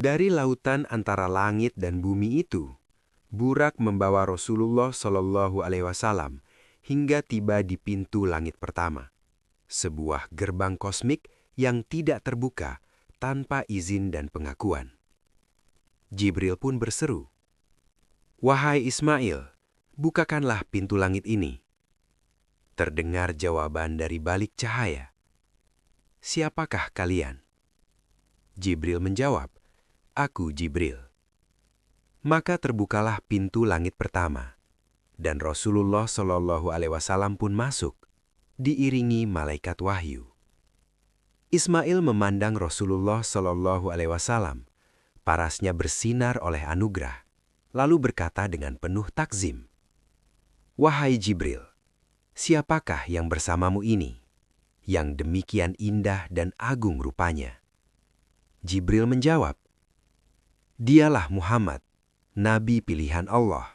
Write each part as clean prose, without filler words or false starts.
Dari lautan antara langit dan bumi itu, Burak membawa Rasulullah Shallallahu Alaihi Wasallam hingga tiba di pintu langit pertama, sebuah gerbang kosmik yang tidak terbuka tanpa izin dan pengakuan. Jibril pun berseru, "Wahai Ismail, bukakanlah pintu langit ini." Terdengar jawaban dari balik cahaya, "Siapakah kalian?" Jibril menjawab, "Aku Jibril." Maka terbukalah pintu langit pertama, dan Rasulullah Shallallahu Alaihi Wasallam pun masuk, diiringi malaikat wahyu. Ismail memandang Rasulullah Shallallahu Alaihi Wasallam, parasnya bersinar oleh anugerah, lalu berkata dengan penuh takzim, "Wahai Jibril, siapakah yang bersamamu ini, yang demikian indah dan agung rupanya?" Jibril menjawab, "Dialah Muhammad, Nabi pilihan Allah.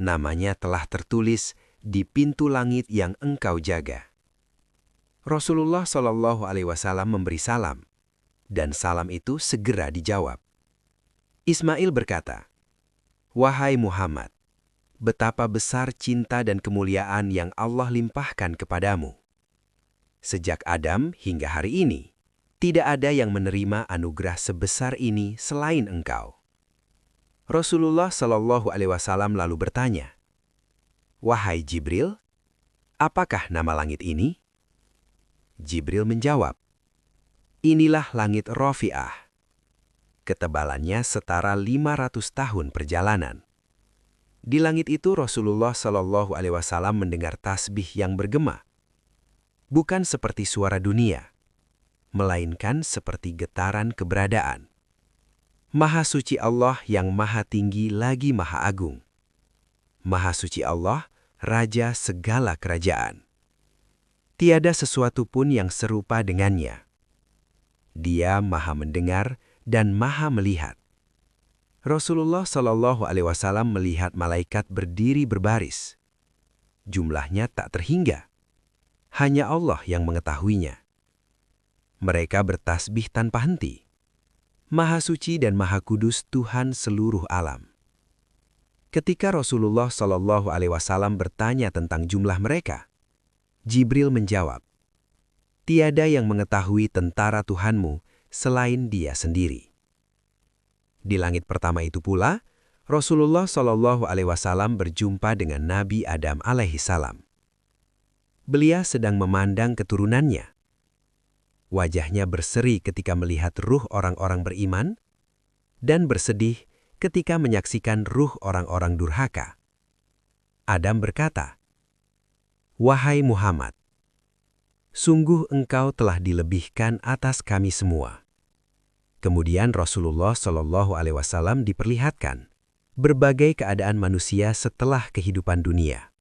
Namanya telah tertulis di pintu langit yang engkau jaga." Rasulullah Shallallahu Alaihi Wasallam memberi salam, dan salam itu segera dijawab. Ismail berkata, "Wahai Muhammad, betapa besar cinta dan kemuliaan yang Allah limpahkan kepadamu. Sejak Adam hingga hari ini, tidak ada yang menerima anugerah sebesar ini selain engkau." Rasulullah Shallallahu Alaihi Wasallam lalu bertanya, "Wahai Jibril, apakah nama langit ini?" Jibril menjawab, "Inilah langit Rafi'ah. Ketebalannya setara 500 tahun perjalanan." Di langit itu Rasulullah Shallallahu Alaihi Wasallam mendengar tasbih yang bergema, bukan seperti suara dunia, melainkan seperti getaran keberadaan. Maha suci Allah yang maha tinggi lagi maha agung. Maha suci Allah, Raja segala kerajaan. Tiada sesuatu pun yang serupa dengannya. Dia maha mendengar dan maha melihat. Rasulullah Shallallahu Alaihi Wasallam melihat malaikat berdiri berbaris. Jumlahnya tak terhingga. Hanya Allah yang mengetahuinya. Mereka bertasbih tanpa henti. Maha suci dan maha kudus Tuhan seluruh alam. Ketika Rasulullah Shallallahu Alaihi Wasallam bertanya tentang jumlah mereka, Jibril menjawab, "Tiada yang mengetahui tentara Tuhanmu selain Dia sendiri." Di langit pertama itu pula, Rasulullah Shallallahu Alaihi Wasallam berjumpa dengan Nabi Adam alaihissalam. Beliau sedang memandang keturunannya. Wajahnya berseri ketika melihat ruh orang-orang beriman, dan bersedih ketika menyaksikan ruh orang-orang durhaka. Adam berkata, "Wahai Muhammad, sungguh engkau telah dilebihkan atas kami semua." Kemudian Rasulullah Shallallahu Alaihi Wasallam diperlihatkan berbagai keadaan manusia setelah kehidupan dunia.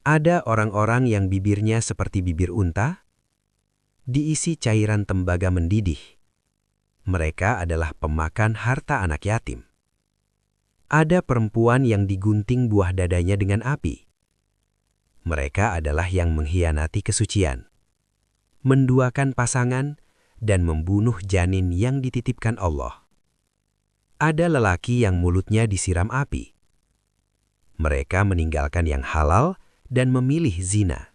Ada orang-orang yang bibirnya seperti bibir unta, diisi cairan tembaga mendidih. Mereka adalah pemakan harta anak yatim. Ada perempuan yang digunting buah dadanya dengan api. Mereka adalah yang mengkhianati kesucian, menduakan pasangan, dan membunuh janin yang dititipkan Allah. Ada lelaki yang mulutnya disiram api. Mereka meninggalkan yang halal dan memilih zina.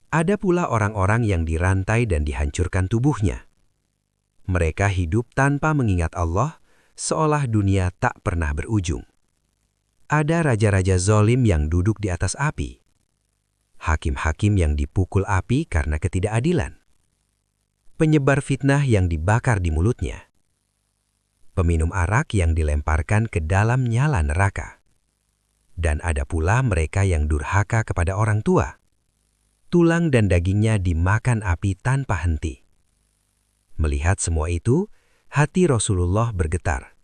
Ada pula orang-orang yang dirantai dan dihancurkan tubuhnya. Mereka hidup tanpa mengingat Allah, seolah dunia tak pernah berujung. Ada raja-raja zolim yang duduk di atas api. Hakim-hakim yang dipukul api karena ketidakadilan. Penyebar fitnah yang dibakar di mulutnya. Peminum arak yang dilemparkan ke dalam nyala neraka. Dan ada pula mereka yang durhaka kepada orang tua. Tulang dan dagingnya dimakan api tanpa henti. Melihat semua itu, hati Rasulullah bergetar.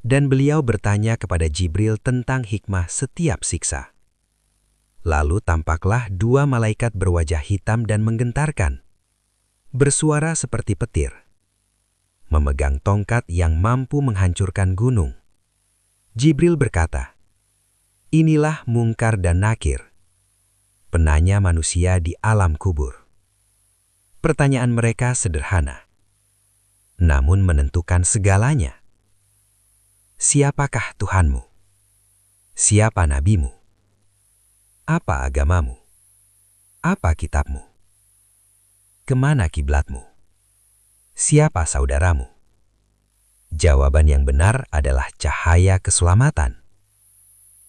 Dan beliau bertanya kepada Jibril tentang hikmah setiap siksa. Lalu tampaklah dua malaikat berwajah hitam dan menggentarkan, bersuara seperti petir, memegang tongkat yang mampu menghancurkan gunung. Jibril berkata, "Inilah Mungkar dan Nakir, penanya manusia di alam kubur." Pertanyaan mereka sederhana. namun menentukan segalanya. Siapakah Tuhanmu? Siapa nabimu? Apa agamamu? Apa kitabmu? Kemana kiblatmu? Siapa saudaramu? Jawaban yang benar adalah cahaya keselamatan.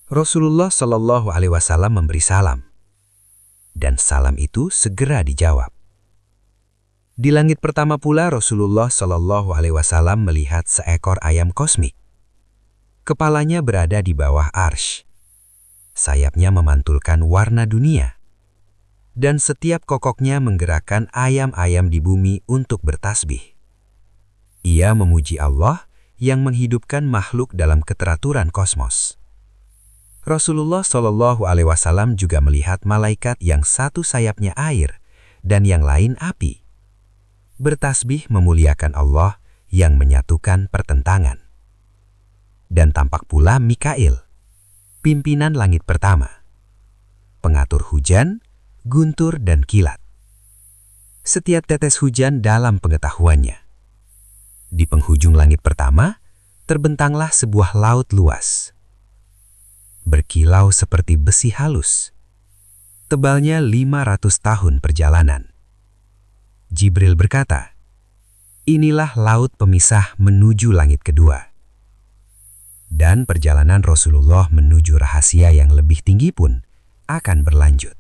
Rasulullah Shallallahu Alaihi Wasallam memberi salam, dan salam itu segera dijawab. Di langit pertama pula Rasulullah Shallallahu Alaihi Wasallam melihat seekor ayam kosmik. Kepalanya berada di bawah arsy. Sayapnya memantulkan warna dunia. Dan setiap kokoknya menggerakkan ayam-ayam di bumi untuk bertasbih. Ia memuji Allah yang menghidupkan makhluk dalam keteraturan kosmos. Rasulullah Shallallahu Alaihi Wasallam juga melihat malaikat yang satu sayapnya air dan yang lain api. Bertasbih memuliakan Allah yang menyatukan pertentangan. Dan tampak pula Mikail, pimpinan langit pertama, pengatur hujan, guntur dan kilat. Setiap tetes hujan dalam pengetahuannya. Di penghujung langit pertama, terbentanglah sebuah laut luas. Berkilau seperti besi halus. Tebalnya 500 tahun perjalanan. Jibril berkata, "Inilah laut pemisah menuju langit kedua." Dan perjalanan Rasulullah menuju rahasia yang lebih tinggi pun akan berlanjut.